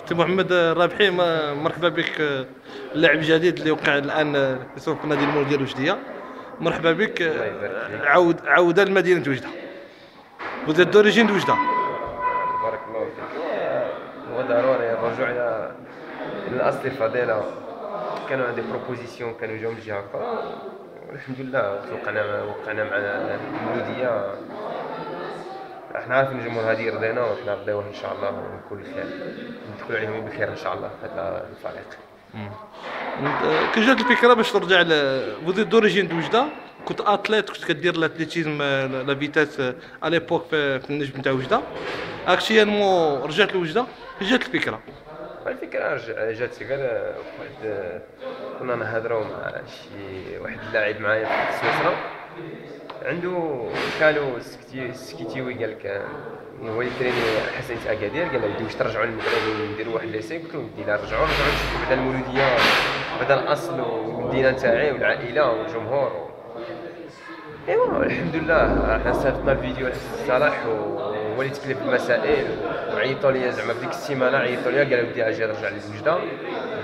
سي محمد الرابحي، مرحبا بك. اللاعب الجديد اللي وقع الان يصرف في نادي المولوديه الوجديه. مرحبا بك. الله يبارك فيك. عوده لمدينه وجده. Vous êtes d'origine de وجده. بارك الله فيك. هو ضروري الرجوع الى الاصل الفضيله. كانوا عندي بروبوزيسيون، كانوا جاو من جهه اخرى، والحمد لله وقعنا مع المولوديه. احنا عارفين الجمهور هذه يرضينا، وحنا نرضيوه ان شاء الله، ونكون بخير، ندخلوا عليهم بخير ان شاء الله في هذا الفريق. كي جات الفكره باش ترجع Vous êtes d'origine de وجده، كنت اتليت، كنت كدير الاتليتيزم لا فيتاس على ليبوك في النجم نتاع وجده. اكشيالمون رجعت لوجده، كي جات الفكره؟ الفكره جات غير واحد، كنا نهضروا مع شي واحد اللاعب معايا في سويسرا، عنده كانوا سكيتيوي، قال لك هو اللي تريني حسنت اكادير، قال له ودي واش ترجعوا للمغرب ونديروا واحد ليسي؟ قلت له ودي لا رجعوا نشوفوا بعدا المولوديه، بعدا الاصل والمدينه تاعي والعائله والجمهور. ايوا الحمد لله حنا صيفطنا الفيديو لحسن صلاح، وهو اللي تكلف المسائل، وعيطوا لي زعما في ديك السيمانه، عيطوا لي قالوا ودي اجي نرجع لوجده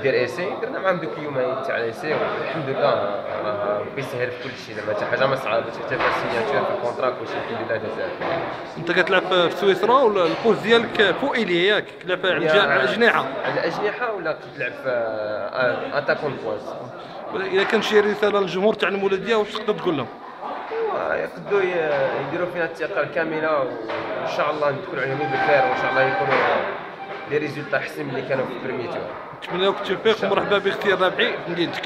دير ايسي. درنا معاهم دوك اليومين تاع الايسي، والحمد لله راه بيسهل في كل شيء، زعما حتى حاجه ما صعابتش، حتى في السيناتور في الكونترا كلشي الحمد لله داز. انت كتلعب في سويسرا، والبوست ديالك فوق ايلي ياك، كتلعب على الجناحه. على الاجنحه، ولا كتلعب في اتاكون بوينت. اذا كان شي رساله للجمهور تاع المولوديه، واش تقدر تقول لهم؟ يقدروا يديروا فينا الثقه الكامله، وان شاء الله ندخلوا عليهم بخير، وان شاء الله يكونوا لي ريزولطا احسن من اللي كانوا في البريمير تور. نتمنى لك التوفيق، ومرحبا باختيار رابحي في مدينتك.